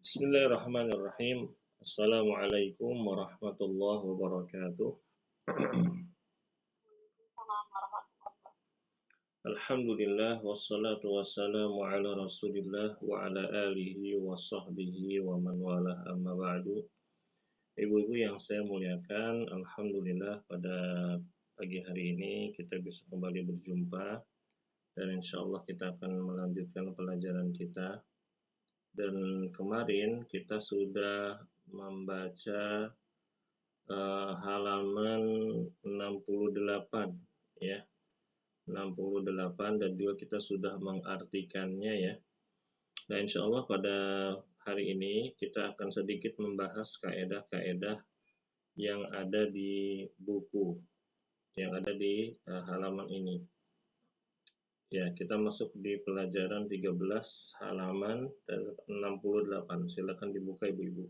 Bismillahirrahmanirrahim. Assalamualaikum warahmatullahi wabarakatuh. Alhamdulillah wassalatu wassalamu ala Rasulillah wa ala alihi wa sahbihi wa man walah amma ba'du. Ibu-ibu yang saya muliakan, alhamdulillah pada pagi hari ini kita bisa kembali berjumpa dan insya Allah kita akan melanjutkan pelajaran kita. Dan kemarin kita sudah membaca halaman 68 ya, 68 dan juga kita sudah mengartikannya ya. Nah, insya Allah pada hari ini kita akan sedikit membahas kaedah-kaedah yang ada di buku, yang ada di halaman ini. Ya, kita masuk di pelajaran 13 halaman 68. Silakan dibuka ibu-ibu.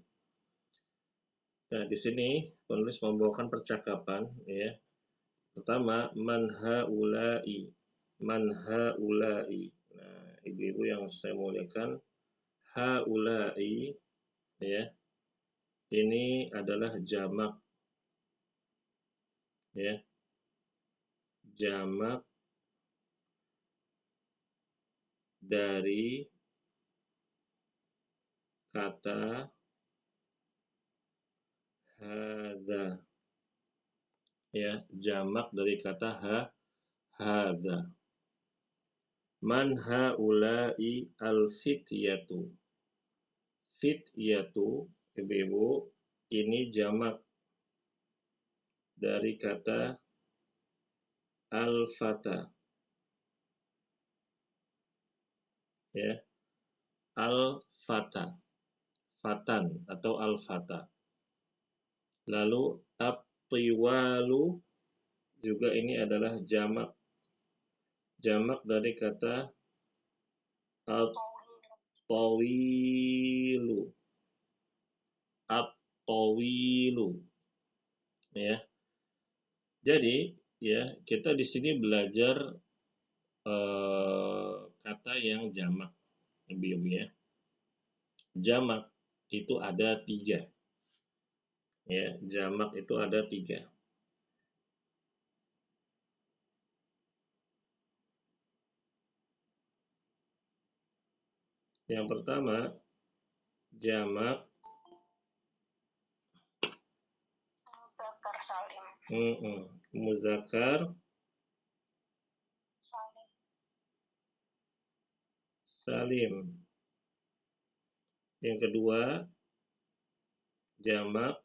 Nah, di sini penulis membawakan percakapan ya. Pertama, man haula'i. Man haula'i. Nah, ibu-ibu yang saya muliakan, haula'i ya. Ini adalah jamak ya. Jamak dari kata hadza. Ya, jamak dari kata hadza. Man haula'i al-fityatu. Fityatu, ibu-ibu, ini jamak dari kata al-fata. Ya, al-fata. Fatan atau al-fata. Lalu at-tiwalu juga ini adalah jamak. Jamak dari kata at-tawilu. At-tawilu. Ya. Jadi, ya, kita di sini belajar kata yang jamak, ibu-ibu ya. Jamak itu ada 3. Ya, jamak itu ada 3. Yang pertama, jamak muzakkar salim. Yang kedua, jamak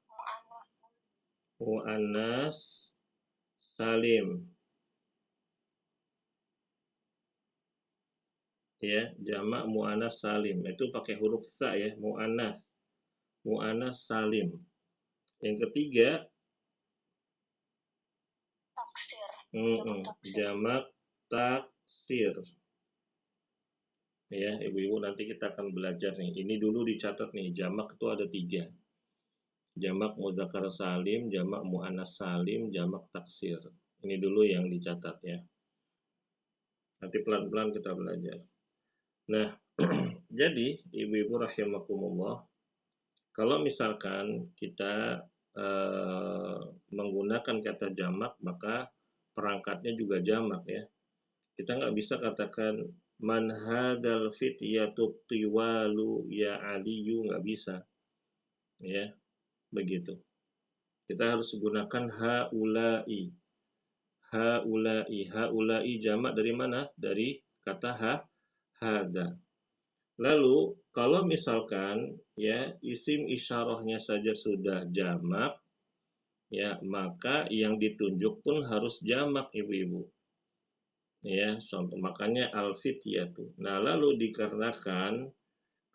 muannas salim. Ya, jamak muannas salim. Itu pakai huruf ta ya, muannas. Muannas salim. Yang ketiga, jamak taksir. Ya, ibu-ibu nanti kita akan belajar nih. Ini dulu dicatat nih, jamak itu ada 3. Jamak muzakkar salim, jamak muannas salim, jamak taksir. Ini dulu yang dicatat ya. Nanti pelan-pelan kita belajar. Nah, jadi ibu-ibu rahimakumullah, kalau misalkan kita menggunakan kata jamak, maka perangkatnya juga jamak ya. Kita nggak bisa katakan man hadzal fityatu tiwalu ya aliyu, nggak bisa. Ya, begitu. Kita harus gunakan haula'i. Haula'i. Haula'i jamak dari mana? Dari kata hadza. Lalu kalau misalkan ya isim isyarahnya saja sudah jamak, ya maka yang ditunjuk pun harus jamak ibu-ibu. Ya, contoh makanya al-fityatu. Nah, lalu dikarenakan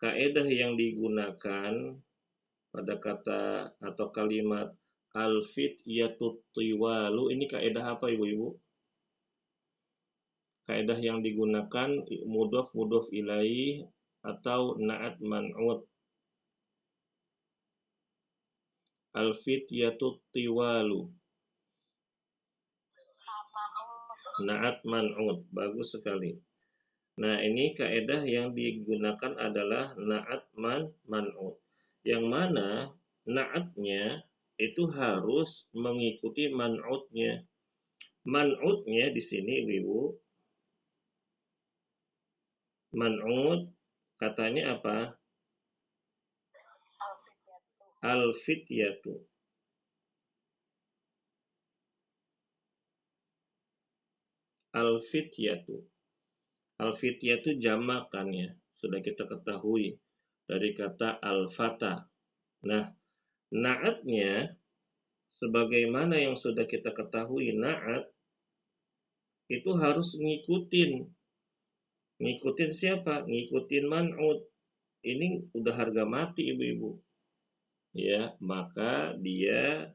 kaedah yang digunakan pada kata atau kalimat al-fityatu tiwalu, ini kaedah apa ibu-ibu? Kaedah yang digunakan mudhof ilaih atau na'at man'ut. Al-fityatu tiwalu. Na'at man'ut, bagus sekali. Nah, ini kaidah yang digunakan adalah na'at man'ut. Yang mana na'atnya itu harus mengikuti man'utnya. Man'utnya di sini Ibu, man'ut katanya apa? Al-fityatu. Al-fityatu. Al-fityatu jamakannya. Sudah kita ketahui dari kata al-fata. Nah, na'atnya sebagaimana yang sudah kita ketahui, na'at itu harus ngikutin. Ngikutin siapa? Ngikutin man'ut. Ini udah harga mati ibu-ibu. Ya, maka dia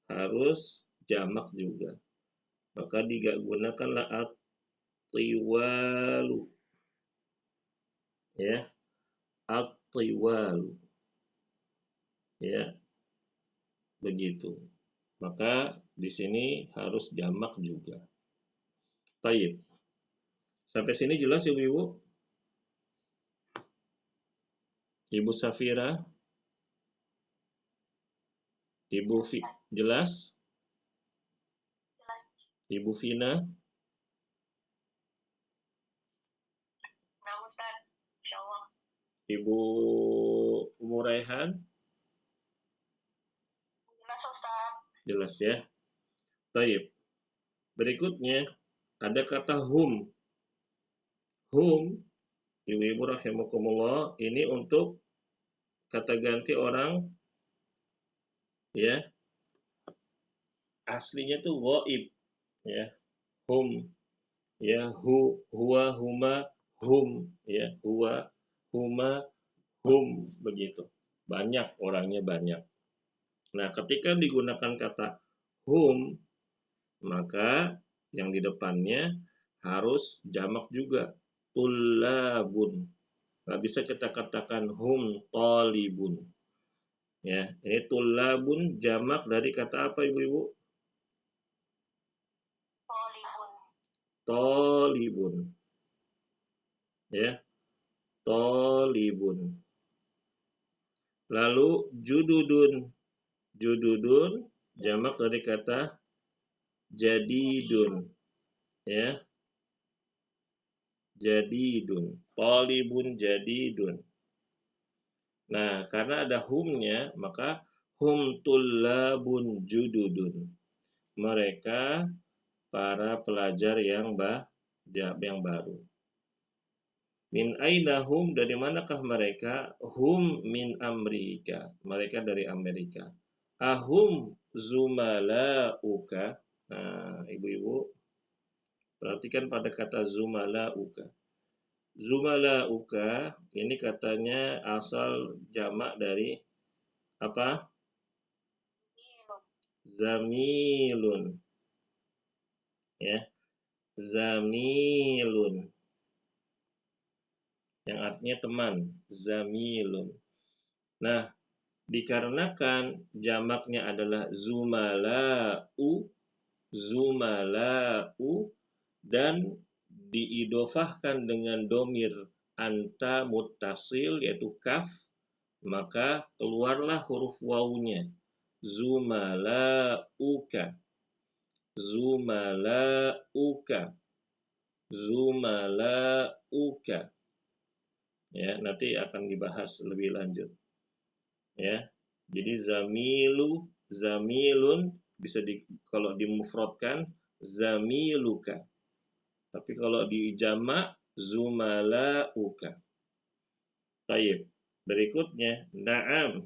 harus jamak juga. Maka digunakanlah at-tiwalu. Ya, at-tiwalu. Ya, begitu. Maka di sini harus jamak juga. Baik. Sampai sini jelas ibu-ibu? Ibu Safira? Ibu jelas? Ibu Vina? Ibu Muraihan? Jelas ya. Baik. Berikutnya ada kata hum. Hum, ibu-ibu rahimakumullah, ini untuk kata ganti orang ya. Aslinya tuh ghaib ya. Hum ya, huwa, huma, hum ya. Huwa, huma, hum begitu. Banyak orangnya banyak. Nah, ketika digunakan kata hum, maka yang di depannya harus jamak juga. Tullabun. Nggak bisa kita katakan hum talibun. Ya, ini tullabun jamak dari kata apa ibu-ibu? Talibun. Ya, talibun. Lalu jududun. Jududun jamak dari kata jadidun. Ya, jadidun. Talibun jadidun. Nah, karena ada humnya, maka hum tullabun jududun. Mereka para pelajar yang baru. Min aina hum, dari manakah mereka? Hum min Amerika. Mereka dari Amerika. Ahum zumalauka. Nah, ibu-ibu perhatikan pada kata zumalauka. Zumalauka ini katanya asal jamak dari apa? Zamilun. Ya, zamilun. Yang artinya teman, zamilun. Nah, dikarenakan jamaknya adalah zumalau, dan diidofahkan dengan domir anta muttasil yaitu kaf, maka keluarlah huruf wawunya. Zumalauka, zumalauka, zumalauka. Ya, nanti akan dibahas lebih lanjut. Ya, jadi zamilun bisa kalau dimufradkan zamiluka. Tapi kalau dijamak zumalauka. Baik. Berikutnya na'am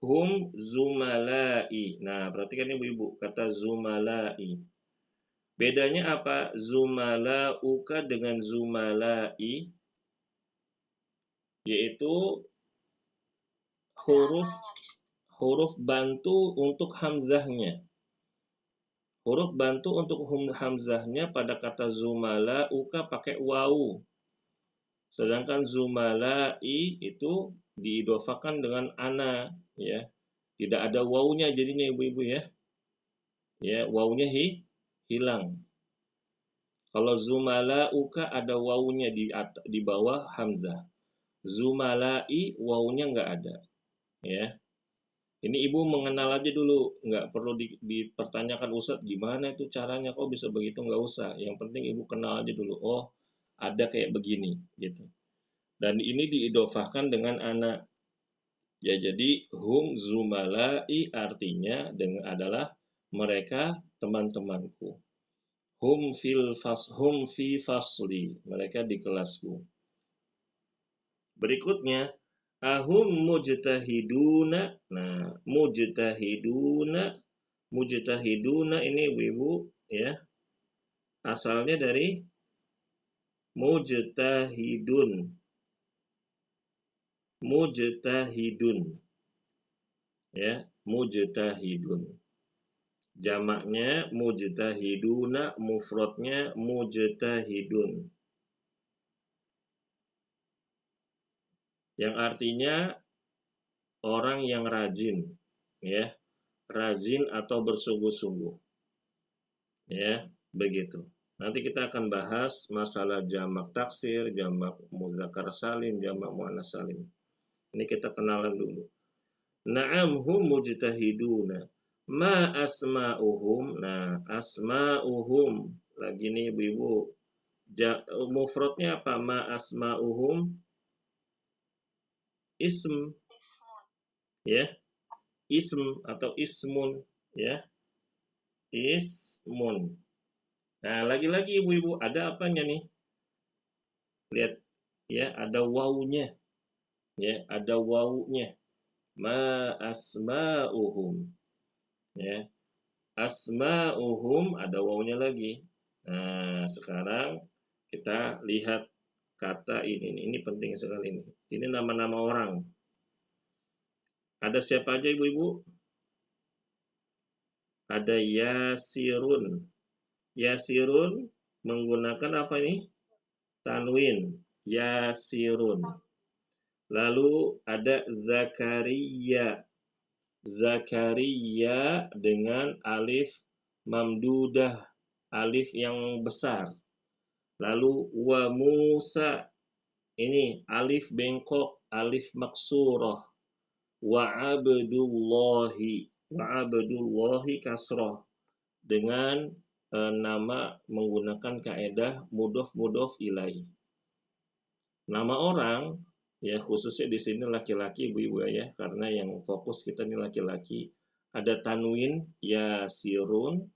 hum zumalai. Nah, perhatikan ibu-ibu kata zumalai. Bedanya apa zumalauka dengan zumalai? Yaitu huruf bantu untuk hamzahnya. Huruf bantu untuk hamzahnya pada kata zumalauka pakai wawu. Sedangkan zumalai itu diidofakan dengan ana ya. Tidak ada wawunya jadinya ibu-ibu ya. Ya, wawunya hilang. Kalau zumalauka ada wawunya di bawah hamzah. Zumalai wawunya nggak ada, ya. Ini ibu mengenal aja dulu, nggak perlu dipertanyakan Ustadz gimana itu caranya kok bisa begitu, nggak usah. Yang penting ibu kenal aja dulu. Oh, ada kayak begini gitu. Dan ini diidofahkan dengan anak. Ya jadi hum zumalai artinya adalah mereka teman-temanku. Hum fi fasli, mereka di kelasku. Berikutnya ahum mujtahiduna. Nah, mujtahiduna ini ibu-ibu ya, asalnya dari mujtahidun. Mujtahidun ya, mujtahidun. Jamaknya mujtahiduna, mufradnya mujtahidun. Yang artinya orang yang rajin, ya, rajin atau bersungguh-sungguh, ya, begitu. Nanti kita akan bahas masalah jamak taksir, jamak mudzakkar salim, jamak muannats salim. Ini kita kenalan dulu. Na'am hum mujtahiduna. Ma asma'uhum. Nah, asma'uhum. Lagi nih ibu-ibu. Mufradnya apa? Ma asma'uhum. Ism. Ya. Ism atau ismun. Ya. Ismun. Nah, lagi-lagi ibu-ibu. Ada apanya nih? Lihat. Ya, ada wawunya. Ya, ada wawunya. Ma asma'uhum. Ya. Asma'uhum ada wawunya lagi. Nah, sekarang kita lihat kata ini. Ini penting sekali ini. Ini nama-nama orang. Ada siapa aja ibu-ibu? Ada Yasirun. Yasirun menggunakan apa ini? Tanwin. Yasirun. Lalu ada Zakaria. Zakaria dengan alif mamdudah. Alif yang besar. Lalu wa Musa, ini alif bengkok, alif maksurah. Wa Abdullahi kasroh dengan nama menggunakan kaedah mudhof ilaih. Nama orang ya khususnya di sini laki-laki ibu-ibu ya, karena yang fokus kita ini laki-laki. Ada tanwin yasirun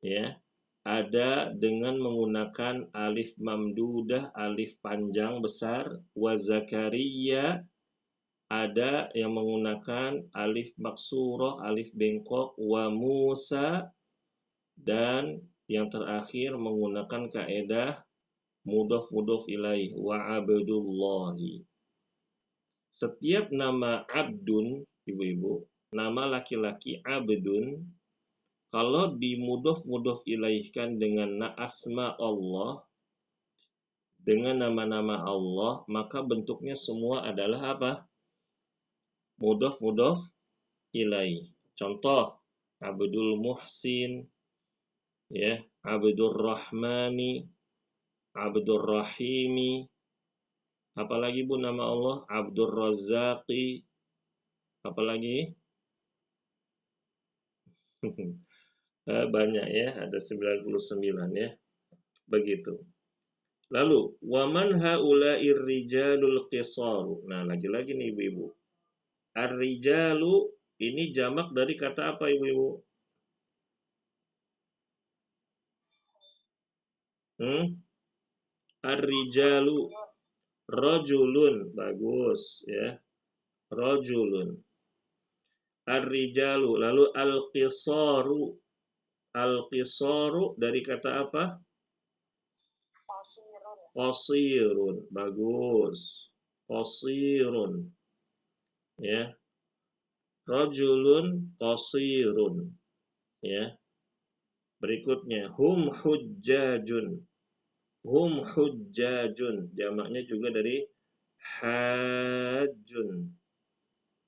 ya. Ada dengan menggunakan alif mamdudah, alif panjang besar, wa Zakaria, ada yang menggunakan alif maksurah, alif bengkok, wa Musa, dan yang terakhir menggunakan kaedah mudhof ilaih, wa Abdullahi. Setiap nama abdun, ibu-ibu, nama laki-laki abdun, kalau dimudhof ilaihkan dengan asma Allah, dengan nama-nama Allah, maka bentuknya semua adalah apa? Mudhof ilaih. Contoh, Abdul Muhsin, ya, Abdul Rahmani, Abdul Rahimi. Apalagi Bu nama Allah? Abdul Razzaqi. Apalagi? Banyak ya, ada 99 ya. Begitu. Lalu, waman haula'ir rijalul qisaru. Nah, lagi-lagi nih ibu-ibu. Ar-rijalu ini jamak dari kata apa ibu-ibu? Ar-rijalu. Rajulun. Bagus ya. Rajulun. Ar-rijalu. Lalu al-qisaru. Al-qisaru dari kata apa? Qasirun. Bagus. Qasirun. Ya. Rajulun qasirun. Ya. Berikutnya hum hujjajun. Hum hujjajun. Jamaknya juga dari hajjun.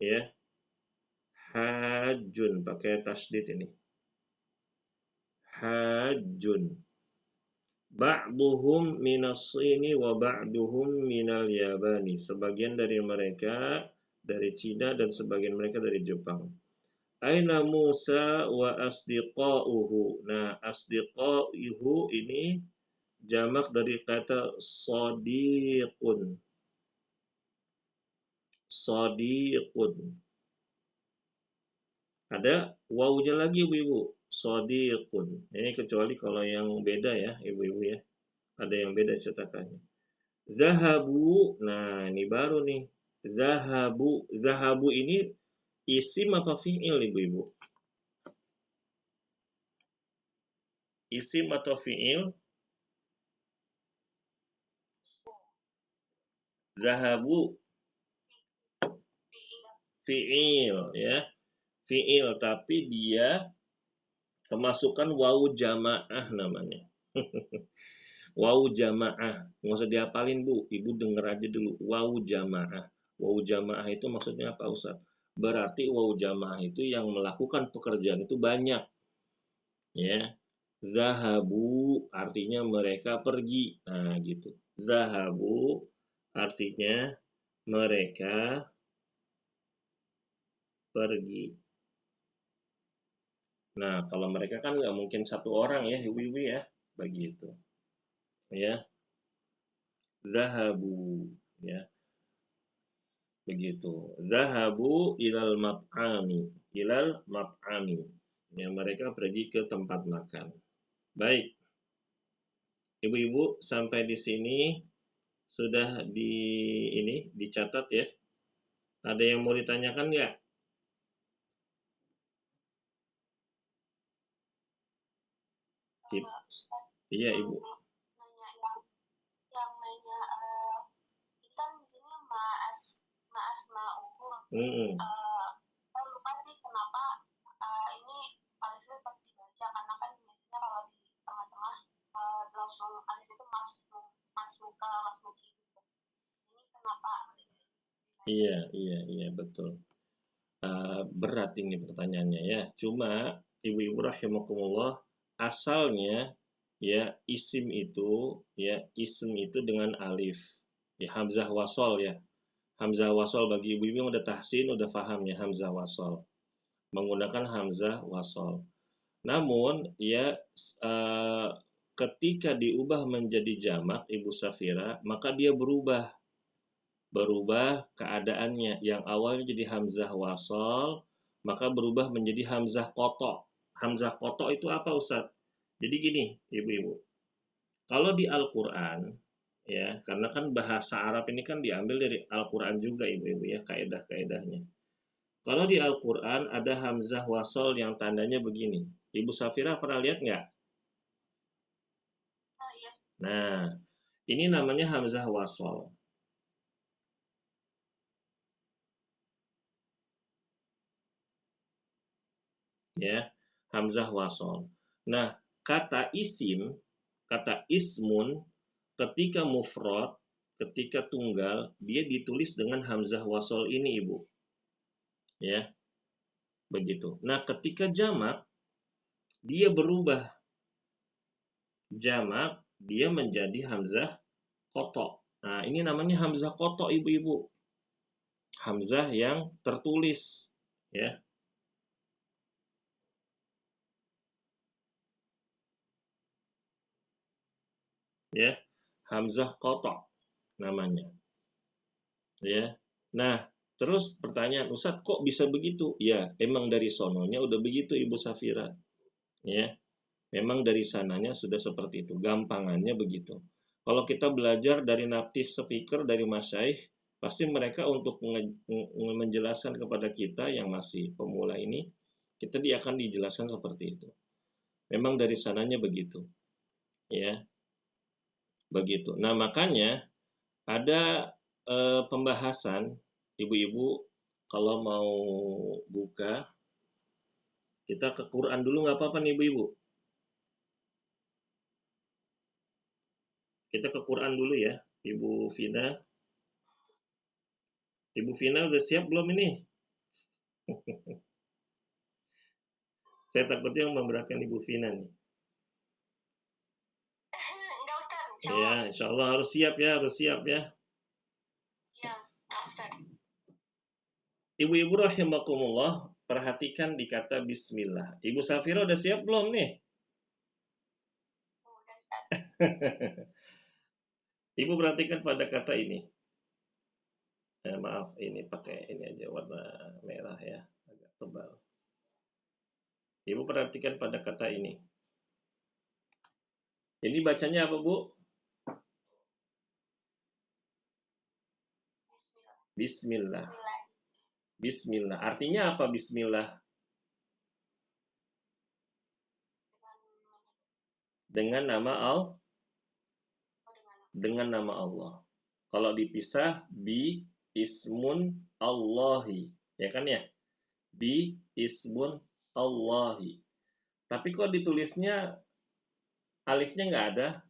Ya. Hajjun pakai tasdid ini. Hajjun. Ba'duhum minas Sini wa ba'duhum minal Yabani. Sebagian dari mereka dari Cina dan sebagian mereka dari Jepang. Aina Musa wa asdiqauhu. Nah, asdiqauhu ini jamak dari kata sadiqun. Sadiqun. Ada wawunya lagi ibu-ibu. Sadiqun. Ini kecuali kalau yang beda ya ibu-ibu ya. Ada yang beda cetakannya. Zahabu. Nah, ini baru nih. Zahabu. Zahabu ini isim apa fi'il ibu-ibu? Isim atau fi'il? Zahabu fi'il ya. Fi'il tapi dia kemasukan wawu jamaah namanya. Wawu jamaah. Nggak usah dihafalin Bu. Ibu denger aja dulu. Wawu jamaah. Wawu jamaah itu maksudnya apa Ustaz? Berarti wawu jamaah itu yang melakukan pekerjaan itu banyak. Ya. Zahabu artinya mereka pergi. Nah gitu. Zahabu artinya mereka pergi. Nah, kalau mereka kan nggak mungkin satu orang ya, ibu-ibu ya. Begitu. Ya. Zahabu. Ya. Begitu. Zahabu ilal mat'ami. Ilal mat'ami. Ya, mereka pergi ke tempat makan. Baik. Ibu-ibu sampai di sini sudah dicatat ya. Ada yang mau ditanyakan nggak? Iya, Ibu. Mm-mm. Iya, iya, iya, betul. Berat ini pertanyaannya ya. Cuma ibu-ibu rahimakumullah, asalnya ya isim itu dengan alif. Ya hamzah wasol ya. Hamzah wasol bagi ibu-ibu yang udah tahsin udah paham ya hamzah wasol. Menggunakan hamzah wasol. Namun ya eh, ketika diubah menjadi jamak Ibu Safira, maka dia berubah keadaannya. Yang awalnya jadi hamzah wasol, maka berubah menjadi hamzah kotok. Hamzah kotok itu apa Ustadz? Jadi gini, ibu-ibu. Kalau di Al-Quran, ya, karena kan bahasa Arab ini kan diambil dari Al-Quran juga, ibu-ibu ya, kaedah-kaedahnya. Kalau di Al-Quran ada hamzah wasol yang tandanya begini. Ibu Safira pernah lihat nggak? Nah, ini namanya hamzah wasol. Ya, hamzah wasol. Nah, kata ismun ketika mufrad, ketika tunggal, dia ditulis dengan hamzah wasol ini, Ibu. Ya, begitu. Nah, ketika jamak dia berubah. Jamak dia menjadi hamzah kotok. Nah, ini namanya hamzah kotok, Ibu-ibu. Hamzah yang tertulis, ya. Ya, hamzah kotok namanya. Ya. Nah, terus pertanyaan, Ustadz kok bisa begitu? Ya, emang dari sononya udah begitu Ibu Safira. Ya, memang dari sananya sudah seperti itu. Gampangannya begitu. Kalau kita belajar dari native speaker, dari masyaikh, pasti mereka untuk menjelaskan kepada kita yang masih pemula ini, kita dia akan dijelaskan seperti itu. Memang dari sananya begitu. Ya, begitu. Nah, makanya ada pembahasan ibu-ibu kalau mau buka kita ke Quran dulu nggak apa-apa nih ibu-ibu. Kita ke Quran dulu ya, Ibu Vina. Ibu Vina udah siap belum ini? Saya takutnya yang memberatkan Ibu Vina nih. Ya, insya Allah harus siap ya, harus siap ya. Iya, Ustaz. Ibu-ibu rahimakumullah, perhatikan di kata bismillah. Ibu Safira udah siap belum nih? Udah, Ustaz. Ibu perhatikan pada kata ini. Maaf, ini pakai ini aja warna merah ya, agak tebal. Ibu perhatikan pada kata ini. Ini bacanya apa, Bu? Bismillah. Bismillah. Artinya apa bismillah? Dengan nama Allah. Kalau dipisah bi ismun Allahi, ya kan ya? Bi ismun Allahi. Tapi kok ditulisnya alifnya nggak ada?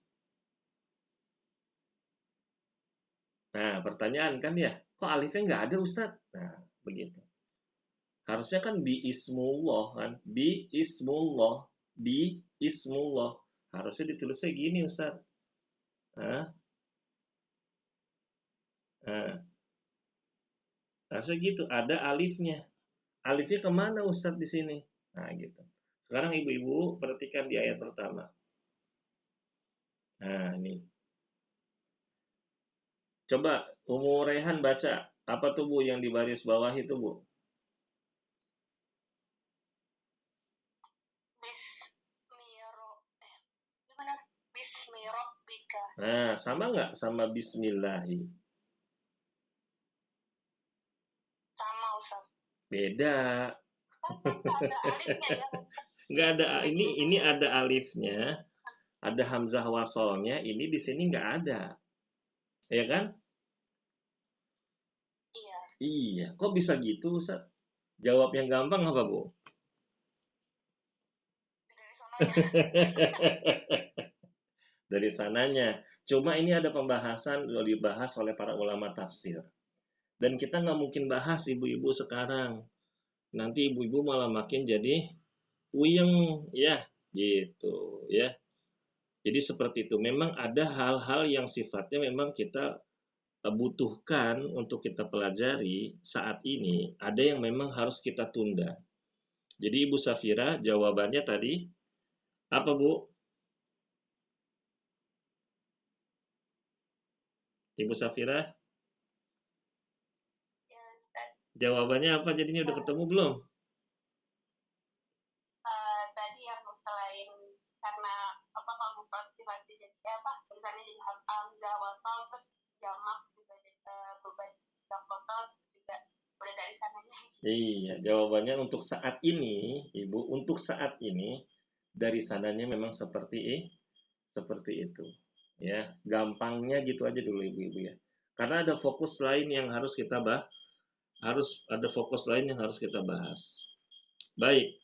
Nah, pertanyaan kan ya, kok alifnya nggak ada Ustadz? Nah, begitu. Harusnya kan bi ismullah kan, bi ismullah. Harusnya ditulisnya gini Ustadz. Nah, harusnya gitu, ada alifnya. Alifnya kemana Ustadz di sini? Nah, gitu. Sekarang ibu-ibu perhatikan di ayat pertama. Nah, ini. Coba Umu Rehan baca. Apa tuh Bu yang di baris bawah itu Bu? Bismirabbika. Nah, sama nggak sama bismillahi? Sama, Ustaz. Beda. Ada alifnya ya. Nggak ada, ini ada alifnya, ada hamzah wasolnya, ini di sini nggak ada. Ya kan? Iya. Iya, kok bisa gitu Ustaz? Jawab yang gampang apa Bu? Dari sananya. Dari sananya. Cuma ini ada pembahasan dibahas oleh para ulama tafsir. Dan kita nggak mungkin bahas ibu-ibu sekarang. Nanti ibu-ibu malah makin jadi uyeng ya, gitu ya. Jadi seperti itu. Memang ada hal-hal yang sifatnya memang kita butuhkan untuk kita pelajari saat ini. Ada yang memang harus kita tunda. Jadi Ibu Safira jawabannya tadi apa Bu? Ibu Safira? Ya, Ustaz. Jawabannya apa jadinya udah ketemu belum? Tadi yang selain karena apa kalau partisipasi jadi apa misalnya jadi hamzah wasal terus jamak juga jadi beban kotor juga udah dari sananya. Iya, jawabannya untuk saat ini, Ibu, untuk saat ini dari sananya memang seperti itu. Ya, gampangnya gitu aja dulu Ibu-ibu ya. Karena ada fokus lain yang harus kita bahas. Baik,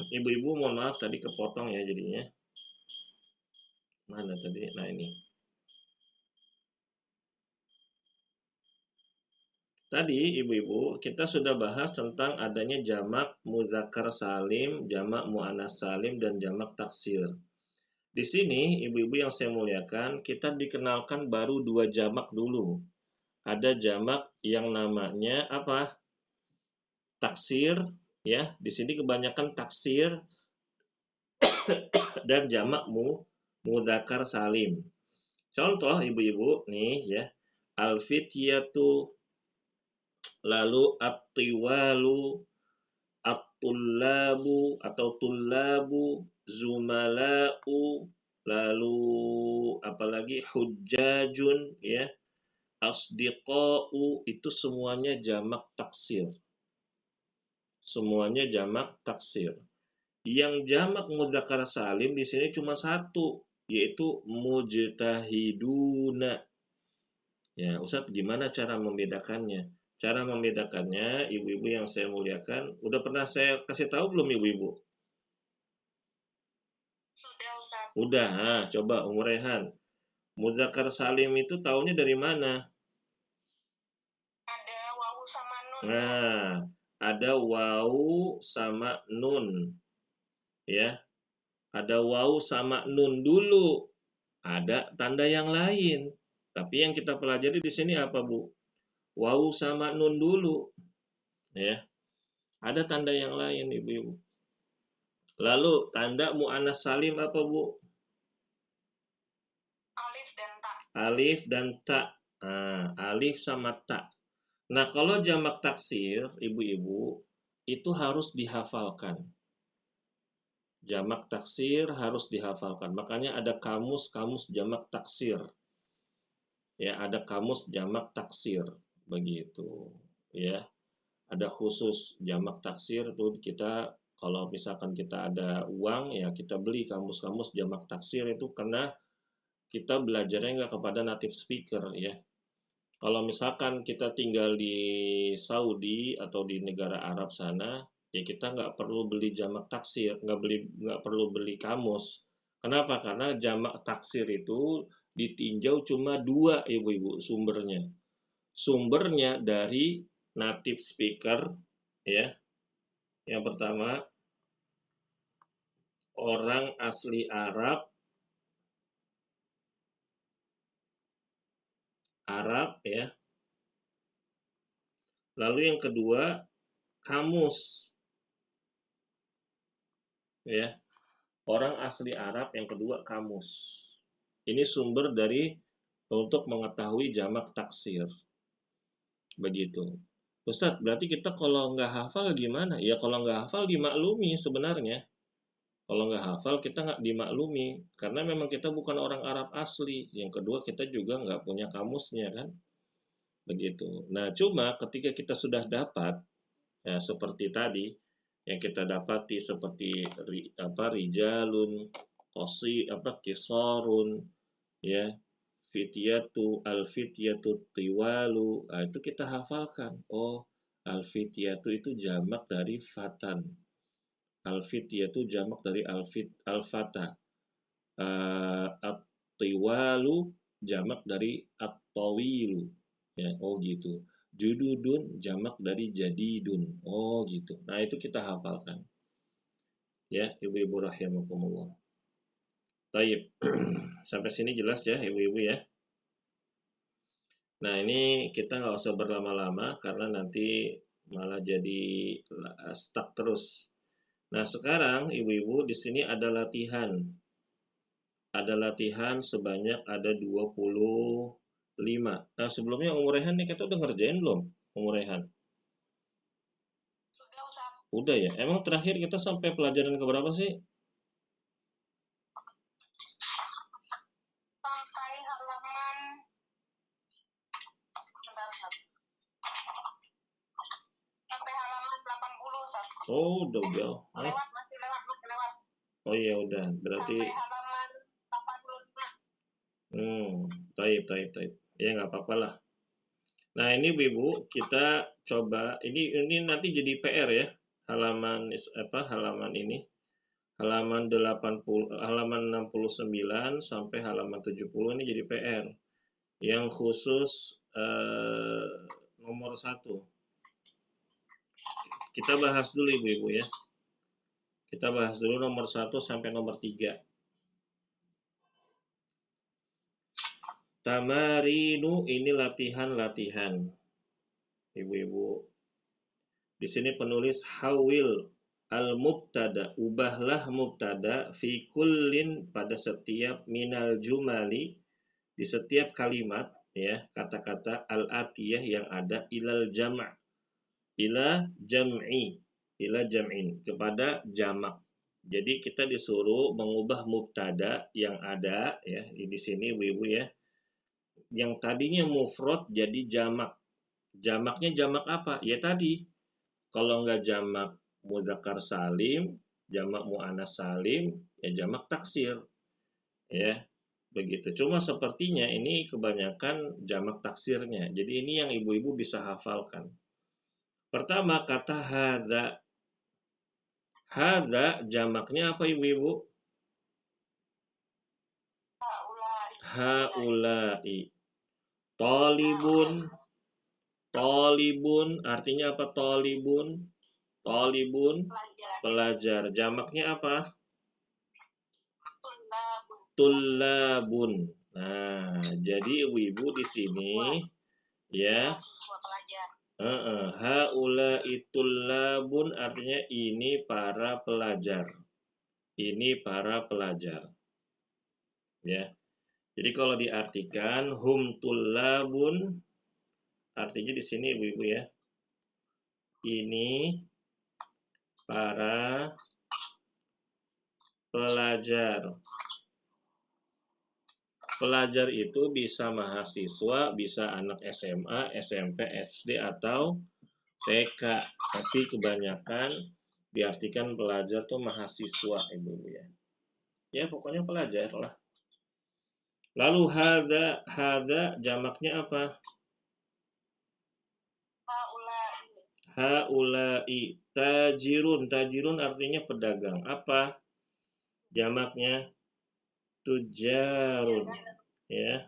Ibu-ibu mohon maaf tadi kepotong ya jadinya. Mana tadi? Nah ini. Tadi ibu-ibu kita sudah bahas tentang adanya jamak muzakkar salim, jamak muannas salim dan jamak taksir. Di sini ibu-ibu yang saya muliakan, kita dikenalkan baru dua jamak dulu. Ada jamak yang namanya apa? Taksir ya. Di sini kebanyakan taksir dan jamak muzakkar salim. Contoh ibu-ibu nih ya. Al-fityatu, lalu at-tiwalu, at-tullabu atau tullabu, zumala'u, lalu apalagi hujjajun ya, asdiqa'u, itu semuanya jamak taksir. Semuanya jamak taksir. Yang jamak mudzakkar salim di sini cuma satu, yaitu mujtahiduna. Ya, Ustadz gimana cara membedakannya? Cara membedakannya, ibu-ibu yang saya muliakan, udah pernah saya kasih tahu belum ibu-ibu? Sudah, Ustaz. Udah, coba Umur Rehan. Mudzakkar salim itu taunya dari mana? Ada wawu sama nun. Nah, ada wawu sama nun. Ya, ada wawu sama nun dulu. Ada tanda yang lain. Tapi yang kita pelajari di sini apa, Bu? Wawu sama nun dulu. Ya, ada tanda yang lain, Ibu-ibu. Lalu tanda mu'annas salim apa, Bu? Alif dan ta. Alif dan ta. Nah, alif sama ta. Nah, kalau jamak taksir, Ibu-ibu, itu harus dihafalkan. Jamak taksir harus dihafalkan. Makanya ada kamus-kamus jamak taksir. Ya, ada kamus jamak taksir. Begitu. Ya, ada khusus jamak taksir tuh kita kalau misalkan kita ada uang ya kita beli kamus-kamus jamak taksir itu karena kita belajarnya nggak kepada native speaker ya. Kalau misalkan kita tinggal di Saudi atau di negara Arab sana, ya kita nggak perlu beli jamak taksir, nggak perlu beli kamus. Kenapa? Karena jamak taksir itu ditinjau cuma dua, ibu-ibu, sumbernya. Sumbernya dari native speaker, ya. Yang pertama, orang asli Arab, ya. Lalu yang kedua, kamus, ya. Orang asli Arab, yang kedua kamus. Ini sumber dari untuk mengetahui jamak taksir. Begitu. Ustadz, berarti kita kalau nggak hafal gimana? Ya kalau nggak hafal dimaklumi sebenarnya. Kalau nggak hafal kita nggak dimaklumi. Karena memang kita bukan orang Arab asli. Yang kedua kita juga nggak punya kamusnya kan. Begitu. Nah cuma ketika kita sudah dapat, ya seperti tadi, yang kita dapati seperti rijalun, kisarun, ya, al-fityatu tiwalu. Nah, itu kita hafalkan. Oh, al-fityatu itu jamak dari fatan. Al-fityatu jamak dari al-fata. At-tiwalu jamak dari at-tawilu. Ya, oh gitu. Jududun jamak dari jadidun. Oh gitu. Nah, itu kita hafalkan. Ya, ibu-ibu rahimakumullah. Baik. Sampai sini jelas ya, ibu-ibu ya. Nah, ini kita nggak usah berlama-lama karena nanti malah jadi stuck terus. Nah, sekarang ibu-ibu di sini ada latihan. Ada latihan sebanyak ada 25. Nah, sebelumnya Umur Rehan nih kita udah ngerjain belum? Umur Rehan? Sudah, Ustaz. Udah ya? Emang terakhir kita sampai pelajaran keberapa sih? Sampai halaman sampai halaman 80, Ustaz. Oh, udah jauh. Masih lewat. Oh iya udah, berarti Sampai halaman 85. taib. Ya nggak apa-apa lah. Nah, ini Ibu, kita coba ini nanti jadi PR ya. Halaman ini. Halaman 69 sampai halaman 70 ini jadi PR. Yang khusus nomor 1. Kita bahas dulu Ibu ya. Kita bahas dulu nomor 1 sampai nomor 3. Tamarinu ini latihan-latihan. Ibu-ibu. Di sini penulis hawil al-mubtada, ubahlah mubtada fi kullin pada setiap minal jumali, di setiap kalimat ya, kata-kata al-atiyah yang ada ilal jama', ila jam'i, ila jam'in, kepada jamak. Jadi kita disuruh mengubah mubtada yang ada ya di sini ibu-ibu ya, yang tadinya mufrad jadi jamak. Jamaknya jamak apa? Ya tadi, kalau nggak jamak mudzakkar salim, jamak muannas salim, ya jamak taksir. Ya, begitu. Cuma sepertinya ini kebanyakan jamak taksirnya. Jadi ini yang ibu-ibu bisa hafalkan. Pertama, kata hadza. Hadza jamaknya apa ibu-ibu? Haulai. Tolibun artinya apa? Tolibun pelajar. Jamaknya apa? tullabun. Nah, jadi ibu-ibu di sini ya, Mahasiswa pelajar. haula'i tullabun artinya ini para pelajar. Ini para pelajar. Ya. Jadi kalau diartikan hum tullabun artinya di sini ibu-ibu ya. Ini para pelajar. Pelajar itu bisa mahasiswa, bisa anak SMA, SMP, SD, atau TK. Tapi kebanyakan diartikan pelajar tuh mahasiswa, ibu-ibu ya. Ya, pokoknya pelajar lah. Lalu hada jamaknya apa? Haula'i tajirun. Tajirun artinya pedagang. Apa jamaknya? Tujarun. Ya,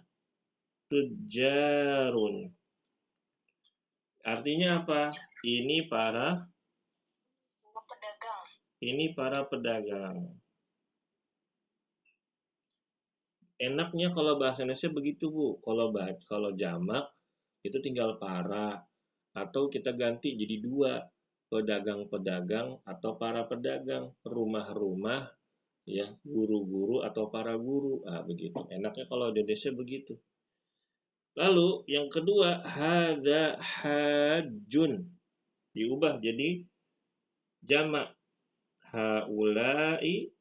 tujarun. Artinya apa? Ini para pedagang. Ini para pedagang. Enaknya kalau bahasa Indonesia begitu, Bu. Kalau jamak itu tinggal para atau kita ganti jadi dua, pedagang-pedagang atau para pedagang, rumah-rumah ya, guru-guru atau para guru. Ah, begitu. Enaknya kalau di Indonesia begitu. Lalu yang kedua, hadza hajun. Diubah jadi jamak. Haula'i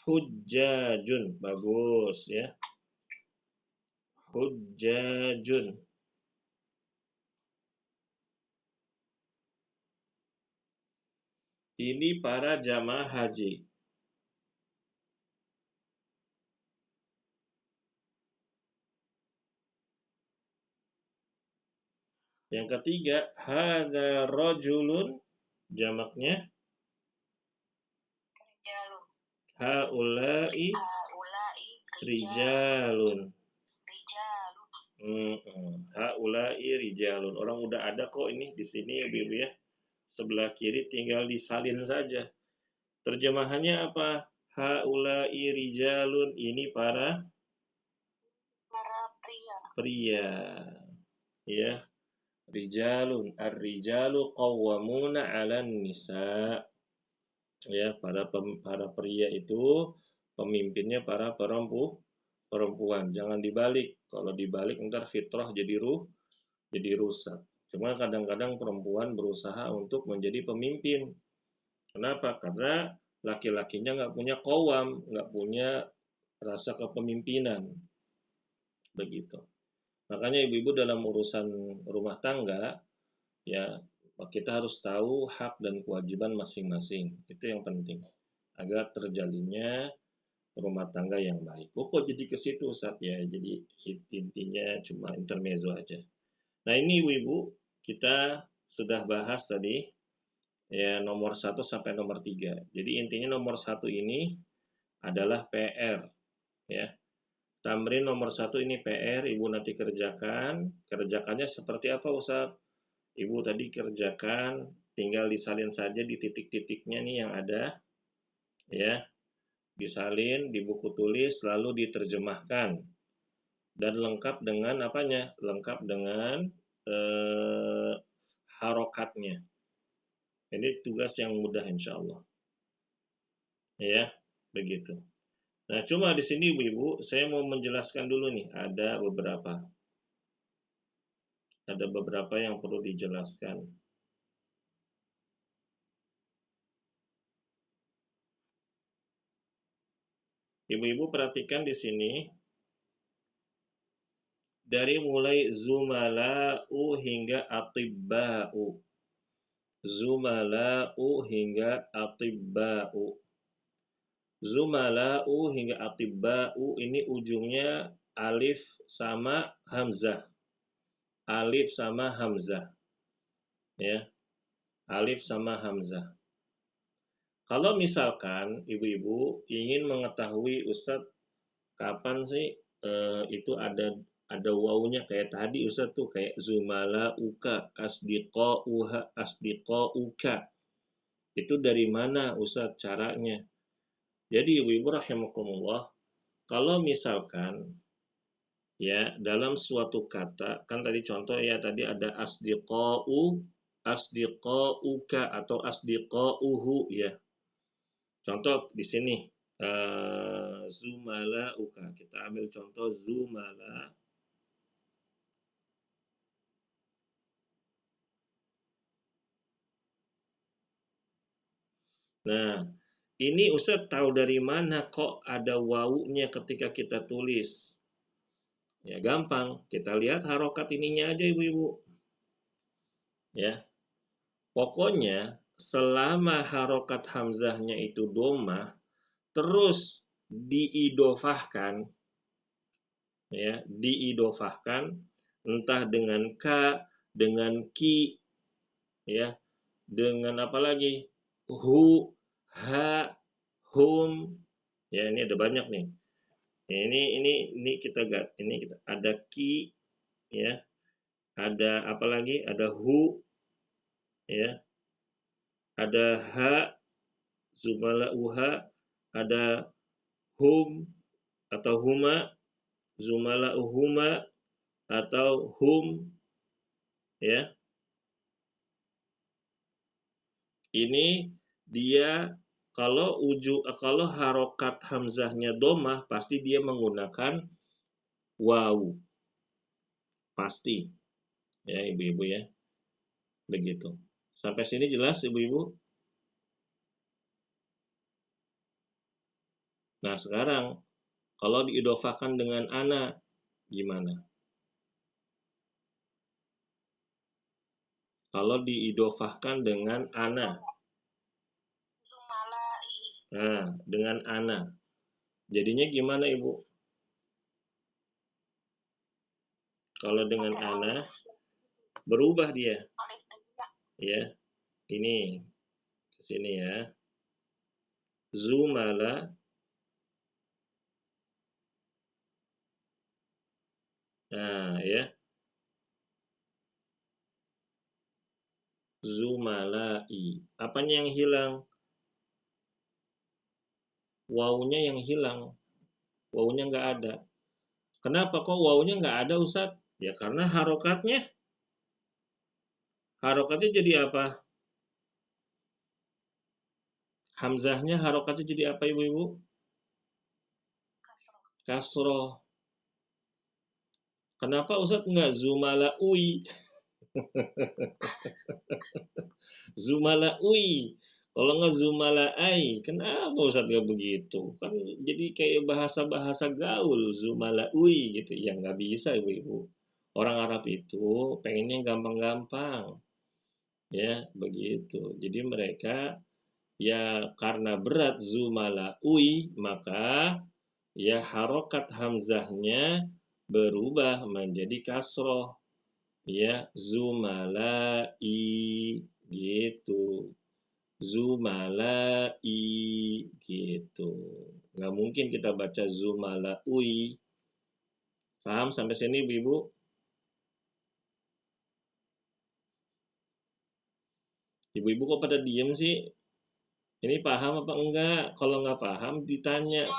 hujjajun. Bagus ya. Hujjajun. Ini para jamaah haji. Yang ketiga, hadza rajulun. Jamaknya haula'i rijalun. Haula'i rijalun. Orang udah ada kok ini di sini ya, Ibu ya. Sebelah kiri tinggal disalin saja. Terjemahannya apa? Haula'i rijalun. Ini para pria. Ya. Rijalun. Ar-rijalu qawwamuna 'alan nisa. Ya, para pria itu pemimpinnya para perempuan. Jangan dibalik. Kalau dibalik ntar fitrah jadi rusak. Cuma kadang-kadang perempuan berusaha untuk menjadi pemimpin. Kenapa? Karena laki-lakinya nggak punya qawam, nggak punya rasa kepemimpinan. Begitu. Makanya ibu-ibu dalam urusan rumah tangga, ya kita harus tahu hak dan kewajiban masing-masing. Itu yang penting. Agar terjalinnya rumah tangga yang baik. Kok jadi ke situ Ustaz ya. Jadi intinya cuma intermezzo aja. Nah, ini ibu-ibu kita sudah bahas tadi ya nomor 1 sampai nomor 3. Jadi intinya nomor 1 ini adalah PR ya. Tamrin nomor 1 ini PR, Ibu nanti kerjakan. Kerjakannya seperti apa Ustaz? Ibu tadi kerjakan, tinggal disalin saja di titik-titiknya nih yang ada. Ya, disalin di buku tulis, lalu diterjemahkan. Dan lengkap dengan apanya? Lengkap dengan harokatnya. Ini tugas yang mudah insya Allah. Ya, begitu. Nah, cuma di sini ibu-ibu, saya mau menjelaskan dulu nih, ada beberapa yang perlu dijelaskan. Ibu-ibu perhatikan di sini, dari mulai zumala'u hingga atibba'u. Zumala'u hingga atibba'u. Zumala'u hingga atibba'u ini ujungnya alif sama hamzah. Alif sama hamzah. Ya. Alif sama hamzah. Kalau misalkan ibu-ibu ingin mengetahui Ustadz kapan sih itu ada wawunya kayak tadi Ustadz tuh kayak zumala uka asdiqo uha asdiqo uka. Itu dari mana Ustaz caranya? Jadi ibu-ibu rahimakumullah, kalau misalkan ya dalam suatu kata, kan tadi contoh ya tadi ada asdiqauka atau asdiqauhu ya. Contoh di sini zumalauka. Kita ambil contoh zumala. Nah, ini Ustaz tahu dari mana kok ada wawunya ketika kita tulis? Ya gampang, kita lihat harokat ininya aja ibu-ibu. Ya, pokoknya selama harokat hamzahnya itu domah, terus diidofahkan, ya, diidofahkan entah dengan ka, dengan ki, ya, dengan apa lagi? Hu, ha, hum. Ya, ini ada banyak nih. Ya, ini kita ada ki, ya, ada apa lagi? Ada hu, ya, ada ha, zumala uha, ada hum atau huma, zumala uhuma atau hum, ya. Ini dia kalau harokat hamzahnya domah pasti dia menggunakan wawu, pasti ya ibu-ibu ya, begitu. Sampai sini jelas ibu-ibu? Nah sekarang kalau diidofakan dengan ana gimana? Kalau diidofahkan dengan ana, Zumalai. nah dengan ana, jadinya gimana ibu? Kalau dengan ana berubah dia, ya. Ini ke sini ya. Zumala, nah ya. Zumalai. Apanya yang hilang? Wawunya yang hilang. Wawunya nggak ada. Kenapa kok wawunya nggak ada Ustadz? Ya karena harokatnya. Harokatnya jadi apa? Hamzahnya harokatnya jadi apa ibu-ibu? Kasroh. Kenapa Ustadz nggak zumalaui? Zumalaui. Kalau nggak zumalaai, kenapa Ustadz nggak begitu? Kan jadi kayak bahasa-bahasa gaul, zumalaui gitu. Ya nggak bisa ibu-ibu. Orang Arab itu pengennya gampang-gampang. Ya, begitu. Jadi mereka ya karena berat zumalaui, maka ya harokat hamzahnya berubah menjadi kasroh. Ya, zumalai gitu. Zumalai gitu. Nggak mungkin kita baca zumalaui. Paham sampai sini ibu-ibu? Ibu-ibu kok pada diem sih? Ini paham apa enggak? Kalau nggak paham ditanya.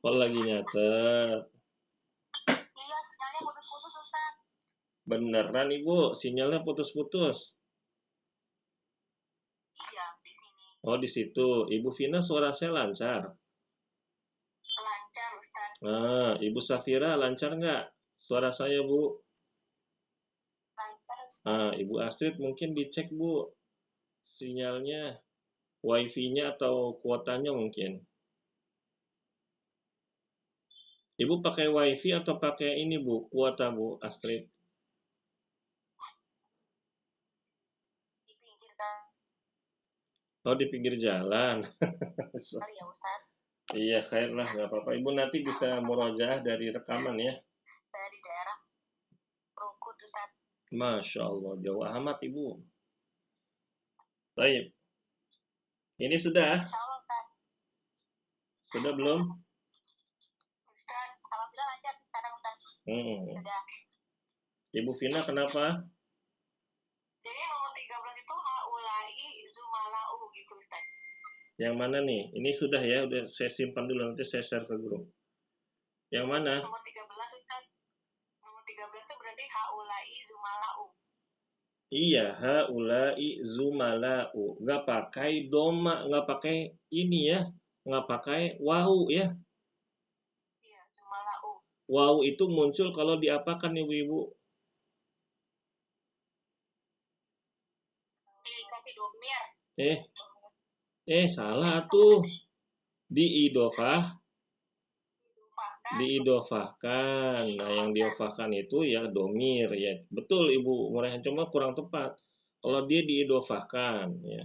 Kalau lagi nyatet. Iya, sinyalnya putus-putus Ustaz. Beneran ibu, sinyalnya putus-putus. Iya, di sini. Oh di situ. Ibu Vina suara saya lancar. Lancar Ustaz. Nah, Ibu Safira lancar nggak? Suara saya Bu. Lancar Ustaz. Nah, Ibu Astrid mungkin dicek Bu. Sinyalnya, wifi-nya atau kuotanya mungkin. Ibu pakai wifi atau pakai ini Bu, kuota Bu Astrid? Di pinggir kan. Oh di pinggir jalan. Kali ya Ustaz. Iya, khair lah, nggak apa-apa. Ibu nanti bisa murojaah dari rekaman ya. Saya di daerah Rukut Ustaz. Masya Allah, jauh amat Ibu. Baik. Ini sudah? Insya Allah Ustaz. Sudah belum? Ustaz, alhamdulillah lancar sekarang Ustaz. Sudah. Ibu Vina kenapa? Jadi nomor 13 itu haulai zumalau Yang mana nih? Ini sudah ya, udah saya simpan dulu, nanti saya share ke grup. Yang mana? Nomor 13 Ustaz. Nomor 13 itu berarti haulai zumalau. Iya, haulai zumalau. Nggak pakai doma, nggak pakai ini ya, nggak pakai wau ya. Iya, zumalau. Wau itu muncul kalau diapakan ibu-ibu? Dikasih domir. Salah tuh. Diidofah, Diidofahkan. diidofahkan. Nah, yang diidofahkan itu ya domir ya. Betul Ibu Murah, cuma kurang tepat. Kalau dia diidofahkan ya.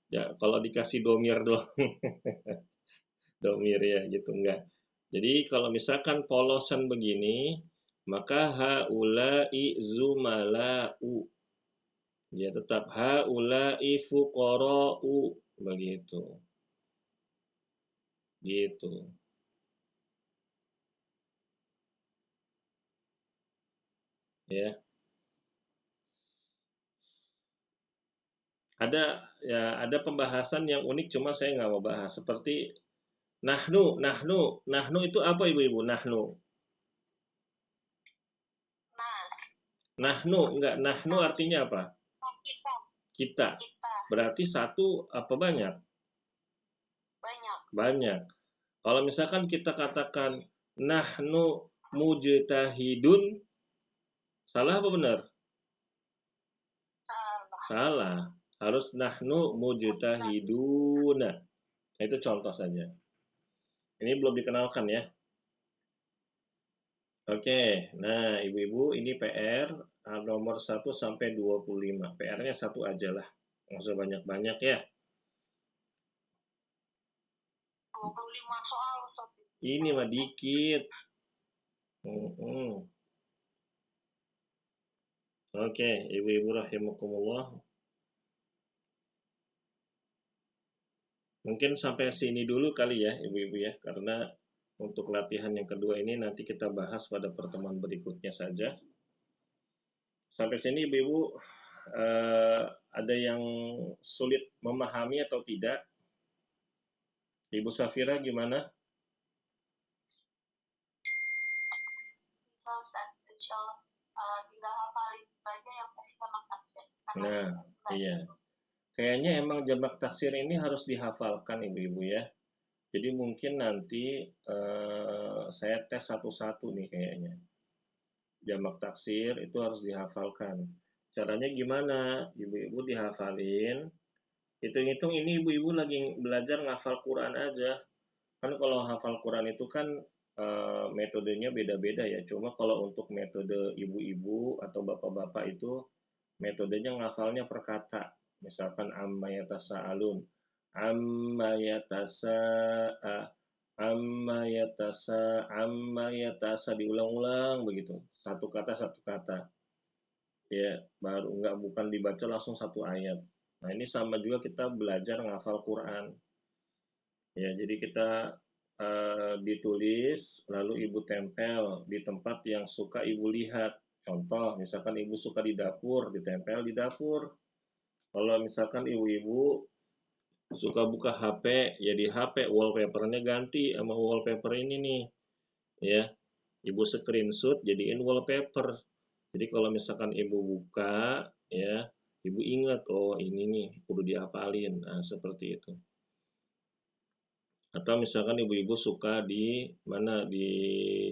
Ya, kalau dikasih domir doang, domir ya gitu enggak. Jadi kalau misalkan polosan begini, maka haulai zumalau. Ya tetap haulai fuqara'u begitu. Gitu. Ya. Ada pembahasan yang unik cuma saya nggak mau bahas seperti nahnu, nahnu, nahnu itu apa ibu-ibu? Nahnu, Nah, nahnu enggak, nahnu artinya apa? kita. Kita. Kita. Berarti satu apa banyak? Banyak. Banyak. Kalau misalkan kita katakan nahnu mujtahidun, salah apa benar? Salah. Harus nahnu mujtahiduna. Itu contoh saja. Ini belum dikenalkan ya. Oke, nah ibu-ibu ini PR nomor 1 sampai 25. PR-nya satu aja lah, nggak usah banyak-banyak ya. 25 soal Ustaz. Ini mah dikit. Mm-mm. Oke, ibu-ibu rahimakumullah. Mungkin sampai sini dulu kali ya ibu-ibu ya, karena untuk latihan yang kedua ini nanti kita bahas pada pertemuan berikutnya saja. Sampai sini ibu-ibu ada yang sulit memahami atau tidak? Ibu Safira gimana? Bisa Ustaz, insyaallah. Tinggal hafalin saja yang tadi sama tafsir. Nah, iya. Kayaknya emang jamak taksir ini harus dihafalkan ibu-ibu ya. Jadi mungkin nanti saya tes satu-satu nih kayaknya. Jamak taksir itu harus dihafalkan. Caranya gimana? Ibu-ibu dihafalin. Hitung-hitung ini ibu-ibu lagi belajar ngafal Quran aja. Kan kalau hafal Quran itu kan metodenya beda-beda ya. Cuma kalau untuk metode ibu-ibu atau bapak-bapak itu metodenya ngafalnya per kata. Misalkan amma yatasaalun, amma yatasa'a, amma yatasa, amma yatasa diulang-ulang begitu. Satu kata satu kata. Ya, baru nggak bukan dibaca langsung satu ayat. Nah, ini sama juga kita belajar ngafal Quran. Ya, jadi kita ditulis lalu ibu tempel di tempat yang suka ibu lihat. Contoh, misalkan ibu suka di dapur, ditempel di dapur. Kalau misalkan ibu-ibu suka buka HP, ya di HP wallpapernya ganti sama wallpaper ini nih, ya. Ibu screenshot jadiin wallpaper. Jadi kalau misalkan ibu buka, ya, ibu ingat, oh ini nih kudu dihafalin. Nah, seperti itu. Atau misalkan ibu-ibu suka di mana di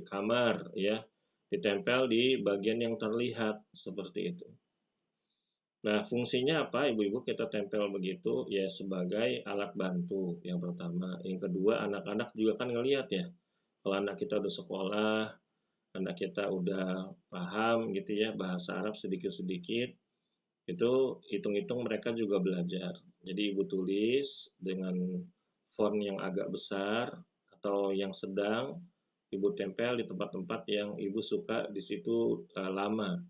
kamar, ya, ditempel di bagian yang terlihat seperti itu. Nah, fungsinya apa ibu-ibu kita tempel begitu? Ya sebagai alat bantu yang pertama. Yang kedua, anak-anak juga kan ngelihat ya. Kalau anak kita udah sekolah, anak kita udah paham gitu ya bahasa Arab sedikit-sedikit, itu hitung-hitung mereka juga belajar. Jadi ibu tulis dengan font yang agak besar atau yang sedang, ibu tempel di tempat-tempat yang ibu suka di situ lama,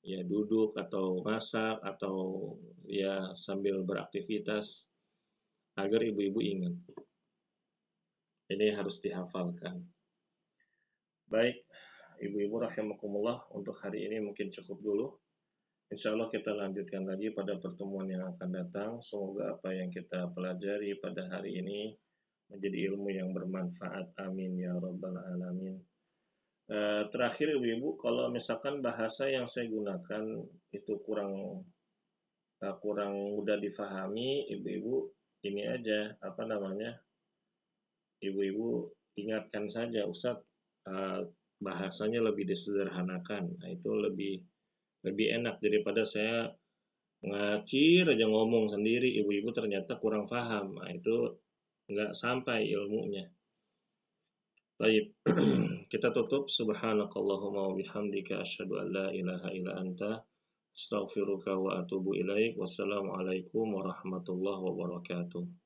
ya duduk atau masak atau ya sambil beraktivitas agar ibu-ibu ingat. Ini harus dihafalkan. Baik, ibu-ibu rahimakumullah, untuk hari ini mungkin cukup dulu. Insya Allah kita lanjutkan lagi pada pertemuan yang akan datang. Semoga apa yang kita pelajari pada hari ini menjadi ilmu yang bermanfaat. Amin ya rabbal alamin. Terakhir ibu-ibu, kalau misalkan bahasa yang saya gunakan itu kurang mudah difahami, ibu-ibu ini aja apa namanya, ibu-ibu ingatkan saja Ustadz, bahasanya lebih disederhanakan. Nah, itu lebih enak daripada saya ngacir aja ngomong sendiri, ibu-ibu ternyata kurang paham. Nah, itu nggak sampai ilmunya. Baik, kita tutup. Subhanakallahumma wa bihamdika asyhadu an la ilaha illa anta astaghfiruka wa atubu ilaik. Wassalamualaikum warahmatullahi wabarakatuh.